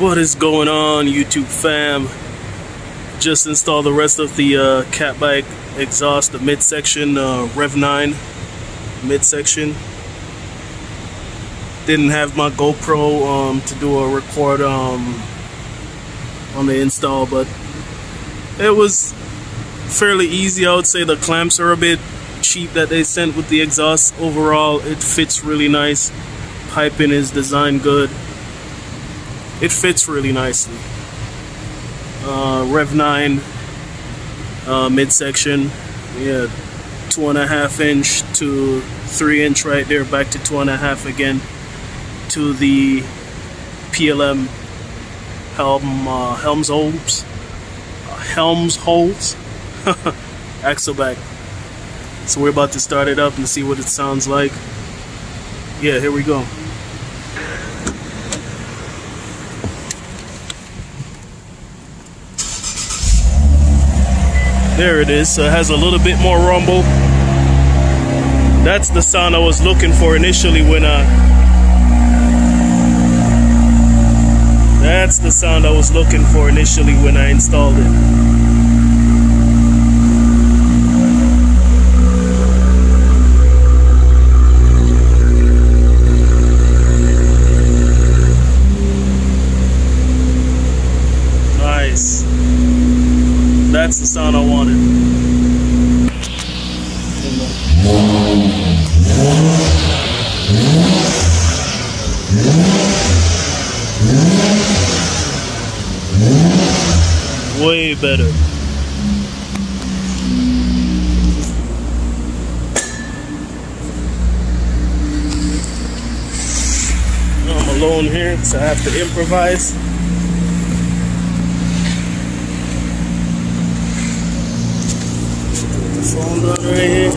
What is going on, YouTube fam? Just installed the rest of the catback exhaust, the midsection, Rev9 midsection. Didn't have my GoPro to do a record on the install, but it was fairly easy. I would say the clamps are a bit cheap that they sent with the exhaust. Overall, it fits really nice. Piping is designed good. It fits really nicely. Rev9 midsection, yeah, 2.5 inch to 3 inch right there, back to 2.5 again to the PLM Helms holes axle back. So we're about to start it up and see what it sounds like. Yeah, here we go. There it is. So it has a little bit more rumble. That's the sound I was looking for initially when That's the sound I was looking for initially when I installed it. Nice. That's the sound I wanted. Way better. I'm alone here, so I have to improvise. Phone down right here.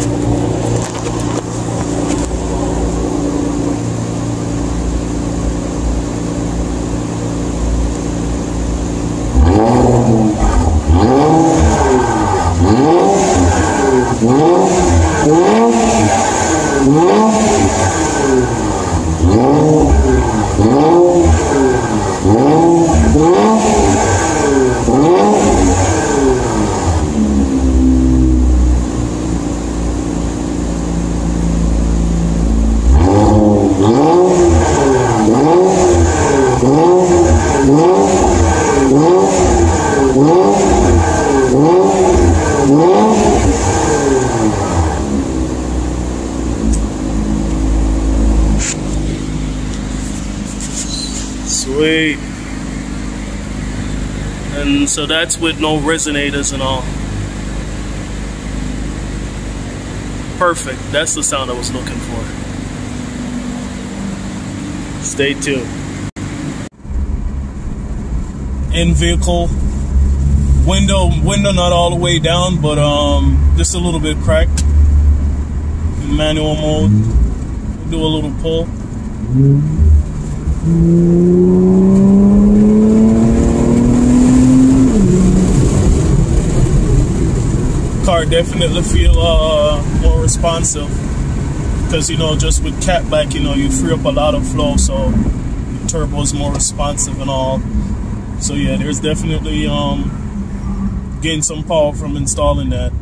Sweet. And so that's with no resonators and all. Perfect. That's the sound I was looking for. Stay tuned. In vehicle, window not all the way down, but just a little bit cracked. In manual mode, we'll do a little pull. Car definitely feel more responsive, because just with catback, you free up a lot of flow, so the turbo is more responsive and all. So yeah, there's definitely getting some power from installing that.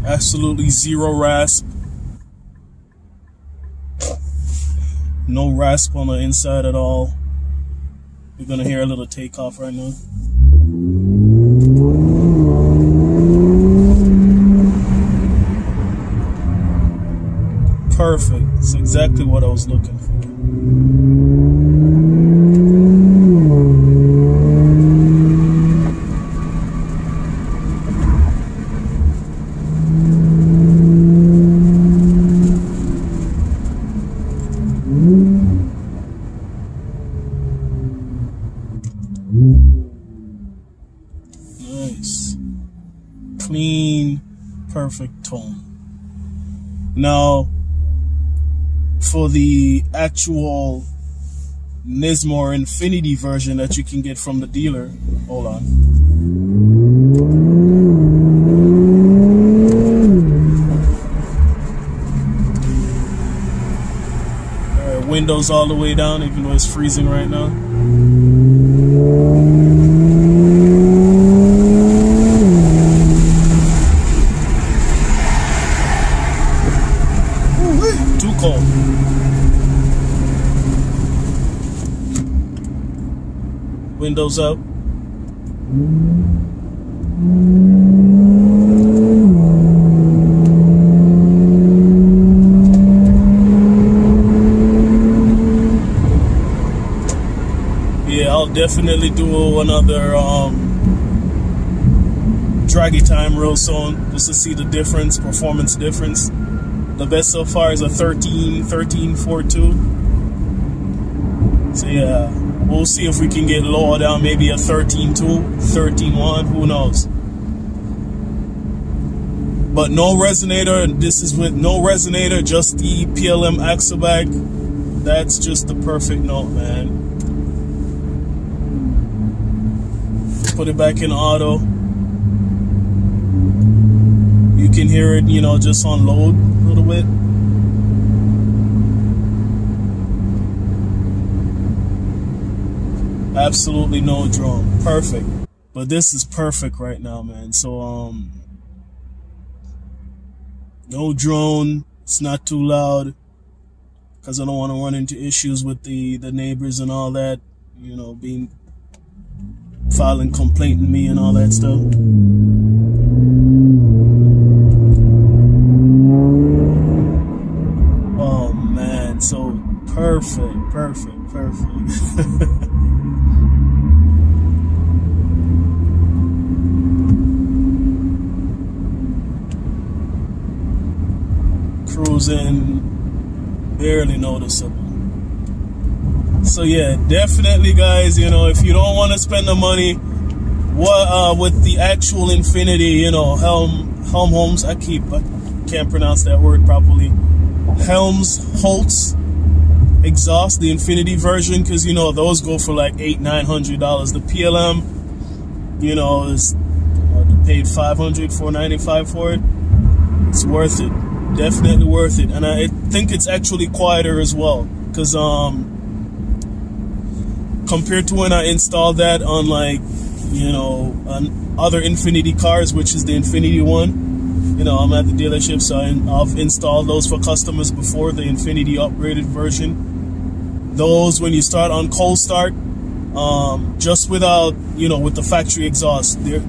Absolutely zero rasp. No rasp on the inside at all. You're gonna hear a little takeoff right now. Perfect. It's exactly what I was looking for. Nice. Clean, perfect tone. Now, for the actual Nismo Infinity version that you can get from the dealer, hold on. windows all the way down, even though it's freezing right now. Too cold. Windows up. Yeah, I'll definitely do another draggy time real soon, just to see the difference, performance difference. The best so far is a 13.42. So yeah, we'll see if we can get lower down, maybe a 13.2, 13.1, who knows. But no resonator, and this is with no resonator, just the PLM Axleback. That's just the perfect note, man. Put it back in auto. You can hear it, you know, just on load a little bit. Absolutely no drone. Perfect. But this is perfect right now, man. So no drone. It's not too loud, because I don't want to run into issues with the neighbors and all that, you know, filing complaint to me and all that stuff. Oh man, so perfect. Cruising, barely noticeable. So yeah, definitely guys, you know, if you don't want to spend the money with the actual Infinity, you know, Helmholtz, I can't pronounce that word properly, Helmholtz exhaust, the Infinity version, because you know those go for like $800-900. The PLM, you know, is paid $495 for it. It's worth it, definitely worth it. And I think it's actually quieter as well, because compared to when I installed that on, like, you know, on other Infinity cars, which is the Infinity One. You know, I'm at the dealership, so I've installed those for customers before, the Infinity upgraded version. Those, when you start on cold start, just without, you know, with the factory exhaust, they're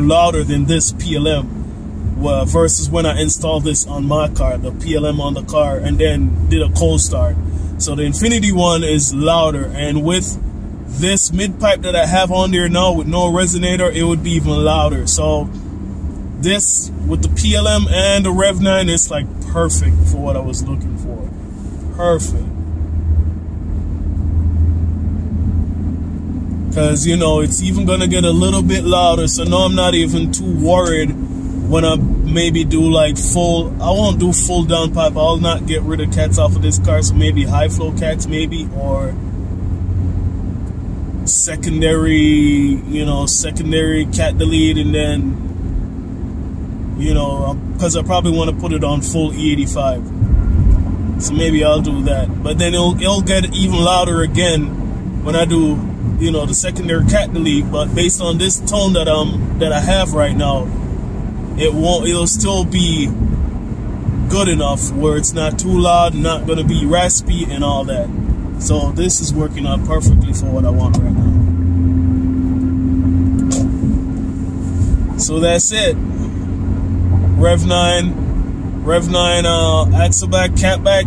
louder than this PLM. Versus when I installed this on my car, the PLM on the car, and then did a cold start. So the Infinity One is louder, and with this mid pipe that I have on there now with no resonator, it would be even louder. So this with the PLM and the Rev9, it's like perfect for what I was looking for. Perfect. Because, you know, it's even gonna get a little bit louder, so now I'm not even too worried when I maybe do like full, I won't do full downpipe. I'll not get rid of cats off of this car, so maybe high flow cats maybe, or secondary, you know, secondary cat delete, and then, you know, because I probably want to put it on full E85. So maybe I'll do that. But then it'll get even louder again when I do, you know, the secondary cat delete. But based on this tone that I have right now, it'll still be good enough where it's not too loud, not gonna be raspy and all that. So this is working out perfectly for what I want right now. So that's it. Rev9 Axleback, catback,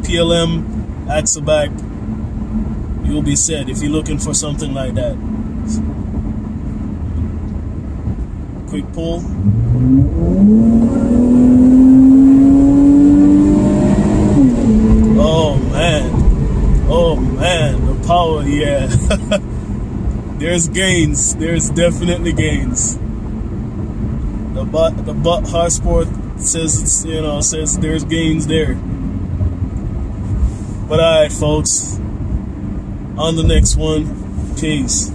PLM Axleback. You'll be set if you're looking for something like that. Quick pull. Oh man, the power, yeah. There's gains. There's definitely gains. The butt horsepower says it's, you know, says there's gains there. But alright, folks. On the next one. Peace.